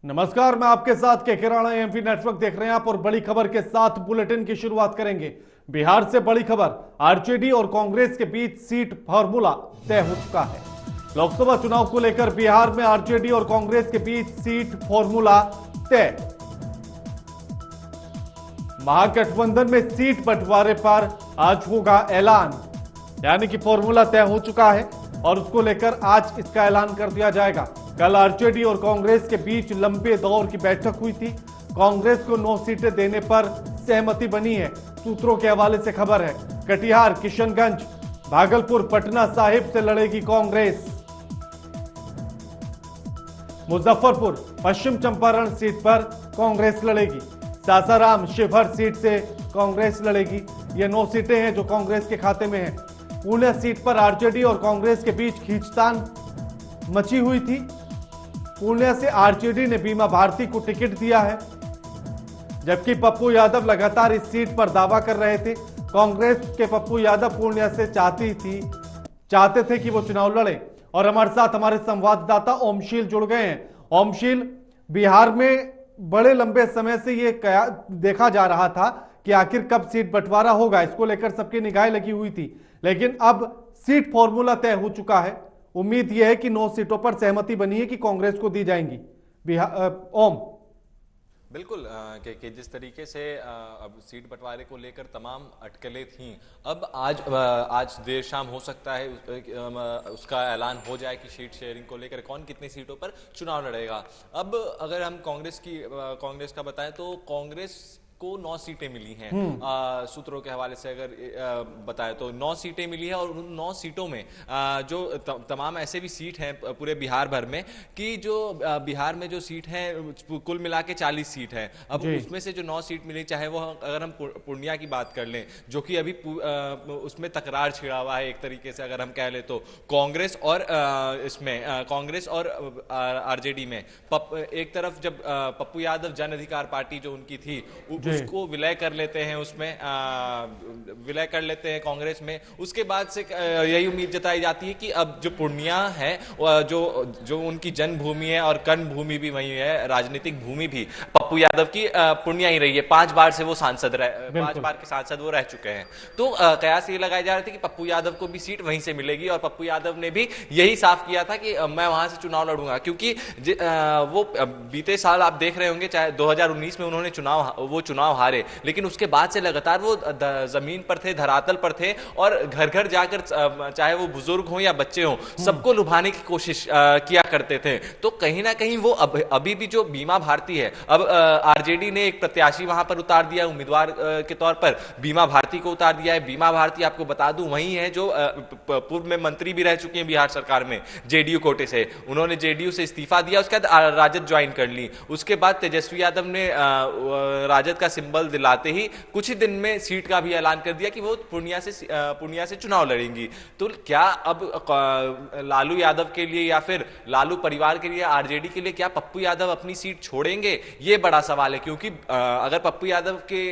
नमस्कार, मैं आपके साथ के किराना एमपी नेटवर्क देख रहे हैं आप और बड़ी खबर के साथ बुलेटिन की शुरुआत करेंगे। बिहार से बड़ी खबर, आरजेडी और कांग्रेस के बीच सीट फार्मूला तय हो चुका है। लोकसभा चुनाव को लेकर बिहार में आरजेडी और कांग्रेस के बीच सीट फार्मूला तय। महागठबंधन में सीट बंटवारे पर आज होगा ऐलान, यानी कि फॉर्मूला तय हो चुका है और उसको लेकर आज इसका ऐलान कर दिया जाएगा। कल आरजेडी और कांग्रेस के बीच लंबे दौर की बैठक हुई थी। कांग्रेस को 9 सीटें देने पर सहमति बनी है। सूत्रों के हवाले से खबर है, कटिहार, किशनगंज, भागलपुर, पटना साहिब से लड़ेगी कांग्रेस। मुजफ्फरपुर, पश्चिम चंपारण सीट पर कांग्रेस लड़ेगी। सासाराम, शिवहर सीट से कांग्रेस लड़ेगी। ये 9 सीटें हैं जो कांग्रेस के खाते में हैं। पुणे सीट पर आरजेडी और कांग्रेस के बीच खींचतान मची हुई थी। पूर्णिया से आरजेडी ने बीमा भारती को टिकट दिया है, जबकि पप्पू यादव लगातार इस सीट पर दावा कर रहे थे। कांग्रेस के पप्पू यादव पूर्णिया से चाहते थे कि वो चुनाव लड़े। और हमारे साथ हमारे संवाददाता ओमशील जुड़ गए हैं। ओमशील, बिहार में बड़े लंबे समय से ये देखा जा रहा था कि आखिर कब सीट बंटवारा होगा, इसको लेकर सबकी निगाहें लगी हुई थी, लेकिन अब सीट फॉर्मूला तय हो चुका है। उम्मीद यह है कि 9 सीटों पर सहमति बनी है कि कांग्रेस को दी जाएंगी। ओम, बिल्कुल कि जिस तरीके से अब सीट बंटवारे को लेकर तमाम अटकलें थीं, अब आज देर शाम हो सकता है उसका ऐलान हो जाए कि सीट शेयरिंग को लेकर कौन कितनी सीटों पर चुनाव लड़ेगा। अब अगर हम कांग्रेस का बताएं तो कांग्रेस को 9 सीटें मिली हैं। सूत्रों के हवाले से अगर बताएं तो 9 सीटें मिली है और उन 9 सीटों में जो तमाम ऐसे भी सीट हैं पूरे बिहार भर में कि जो बिहार में जो सीट हैं कुल मिला के 40 सीट है। अब उसमें से जो 9 सीट मिली, चाहे वो अगर हम पूर्णिया की बात कर लें, जो कि अभी उसमें तकरार छिड़ा हुआ है एक तरीके से अगर हम कह लें तो कांग्रेस और आरजेडी में। एक तरफ जब पप्पू यादव जन अधिकार पार्टी जो उनकी थी उसको विलय कर लेते हैं, विलय कर लेते हैं कांग्रेस में। उसके बाद से यही उम्मीद जताई जाती है कि अब जो पूर्णिया है, जो उनकी जन्मभूमि है और कर्म भूमि भी वही है, राजनीतिक भूमि भी पप्पू यादव की पूर्णिया ही रही है। 5 बार से वो 5 बार के सांसद वो रह चुके हैं। तो कयास ये लगाए जा रहे थे कि पप्पू यादव को भी सीट वहीं से मिलेगी और पप्पू यादव ने भी यही साफ किया था कि मैं वहां से चुनाव लड़ूंगा, क्योंकि वो बीते साल आप देख रहे होंगे, चाहे 2019 में उन्होंने चुनाव हारे, लेकिन उसके बाद से लगातार वो जमीन पर थे, धरातल पर थे और घर घर जाकर चाहे वो बुजुर्ग हो या बच्चे हो, सबको लुभाने की कोशिश किया करते थे। तो कहीं ना कहीं वो अभी भी जो बीमा भारती है, अब आरजेडी ने एक प्रत्याशी वहां पर उतार दिया, उम्मीदवार के तौर पर बीमा भारती को उतार दिया है। बीमा भारती आपको बता दूं वही है जो पूर्व में मंत्री भी रह चुकी हैं बिहार सरकार में, जेडीयू कोटे से। उन्होंने जेडीयू से इस्तीफा दिया, उसके बाद राजद ज्वाइन कर ली। उसके बाद तेजस्वी यादव ने राजद का सिंबल दिलाते ही कुछ ही दिन में सीट का भी ऐलान कर दिया कि वो पूर्णिया से चुनाव लड़ेंगी। तो क्या अब लालू यादव के लिए या फिर लालू परिवार के लिए, आरजेडी के लिए, क्या पप्पू यादव अपनी सीट छोड़ेंगे? ये बड़ा सवाल है, क्योंकि अगर पप्पू यादव के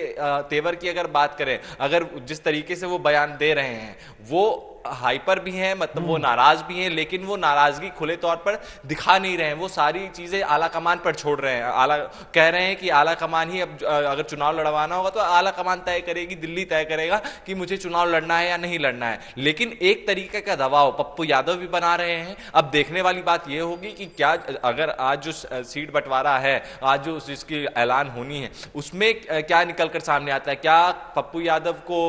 तेवर की अगर बात करें, अगर जिस तरीके से वो बयान दे रहे हैं, वो हाइपर भी हैं, मतलब वो नाराज भी हैं, लेकिन वो नाराजगी खुले तौर पर दिखा नहीं रहे हैं। वो सारी चीजें आला कमान पर छोड़ रहे हैं। कह रहे हैं कि आला कमान ही अब अगर चुनाव लड़वाना होगा तो आला कमान तय करेगी, दिल्ली तय करेगा कि मुझे चुनाव लड़ना है या नहीं लड़ना है। लेकिन एक तरीके का दबाव पप्पू यादव भी बना रहे हैं। अब देखने वाली बात यह होगी कि क्या अगर आज जो सीट बंटवारा है, आज जो जिसकी ऐलान होनी है, उसमें क्या निकल कर सामने आता है। क्या पप्पू यादव को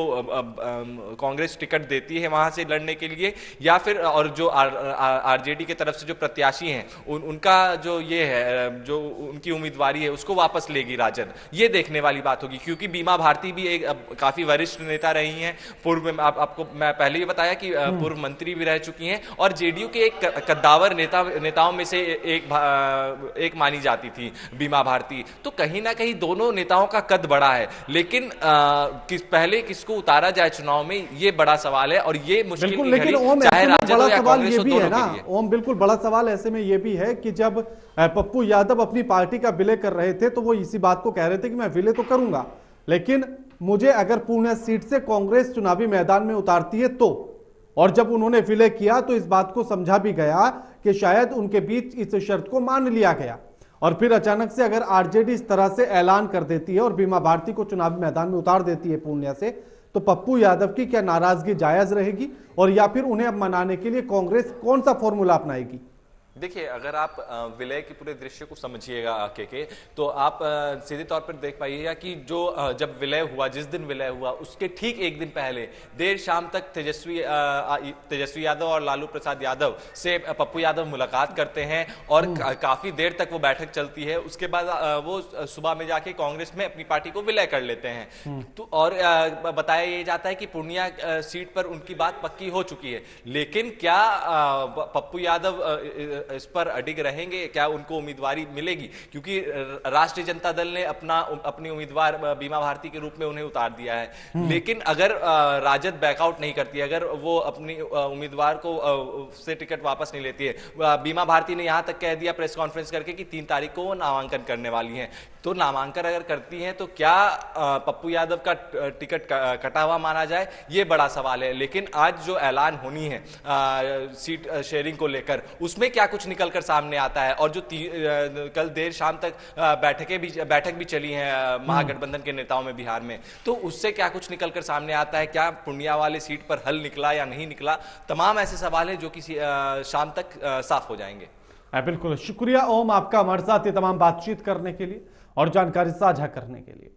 कांग्रेस टिकट देती है वहां से लड़ने के लिए, या फिर और जो आरजेडी की तरफ से जो प्रत्याशी हैं उनका जो ये है, जो उनकी उम्मीदवारी है, उसको वापस लेगी राजद। ये देखने वाली बात होगी, क्योंकि बीमा भारती भी एक काफी वरिष्ठ नेता रही हैं। पूर्व में आपको मैं पहले ही बताया कि पूर्व मंत्री भी रह चुकी हैं और जेडीयू के एक कद्दावर नेताओं में से एक मानी जाती थी बीमा भारती। तो कहीं ना कहीं दोनों नेताओं का कद बड़ा है, लेकिन पहले किसको उतारा जाए चुनाव में, ये बड़ा सवाल है। और ये बिल्कुल, लेकिन ओम ऐसे में बड़ा सवाल ये भी है ना, ओम बिल्कुल बड़ा सवाल ऐसे में ये भी है कि जब पप्पू यादव अपनी पार्टी का विलय कर रहे थे तो वो इसी बात को कह रहे थे कि मैं विलय तो करूंगा, लेकिन मुझे अगर पूर्णिया सीट से कांग्रेस चुनावी मैदान में उतारती है तो। और जब उन्होंने विलय किया तो इस बात को समझा भी गया कि शायद उनके बीच इस शर्त को मान लिया गया। और फिर अचानक से अगर आरजेडी इस तरह से ऐलान कर देती है और बीमा भारती को चुनावी मैदान में उतार देती है पूर्णिया से, तो पप्पू यादव की क्या नाराजगी जायज रहेगी, और या फिर उन्हें अब मनाने के लिए कांग्रेस कौन सा फॉर्मूला अपनाएगी? देखिए, अगर आप विलय के पूरे दृश्य को समझिएगा के तो आप सीधे तौर पर देख पाइएगा कि जो जब विलय हुआ, जिस दिन विलय हुआ उसके ठीक एक दिन पहले देर शाम तक तेजस्वी यादव और लालू प्रसाद यादव से पप्पू यादव मुलाकात करते हैं और काफी देर तक वो बैठक चलती है। उसके बाद वो सुबह में जाके कांग्रेस में अपनी पार्टी को विलय कर लेते हैं। तो और बताया ये जाता है कि पूर्णिया सीट पर उनकी बात पक्की हो चुकी है। लेकिन क्या पप्पू यादव इस पर अडिग रहेंगे? क्या उनको उम्मीदवारी मिलेगी? क्योंकि राष्ट्रीय जनता दल ने अपनी उम्मीदवार बीमा भारती के रूप में उन्हें उतार दिया है। लेकिन अगर राजद बैकआउट नहीं करती, अगर वो अपनी उम्मीदवार को से टिकट वापस नहीं लेती है, बीमा भारती ने यहां तक कह दिया प्रेस कॉन्फ्रेंस करके कि 3 तारीख को वो नामांकन करने वाली हैं, तो नामांकन अगर करती हैं तो क्या पप्पू यादव का टिकट कटा हुआ माना जाए? ये बड़ा सवाल है। लेकिन आज जो ऐलान होनी है सीट शेयरिंग को लेकर, उसमें क्या कुछ निकलकर सामने आता है? और जो कल देर शाम तक बैठक भी चली है महागठबंधन के नेताओं में बिहार में, तो उससे क्या कुछ निकलकर सामने आता है? क्या पूर्णिया वाली सीट पर हल निकला या नहीं निकला? तमाम ऐसे सवाल हैं जो कि शाम तक साफ हो जाएंगे। बिल्कुल, शुक्रिया ओम आपका हमारे साथ ये तमाम बातचीत करने के लिए और जानकारी साझा करने के लिए।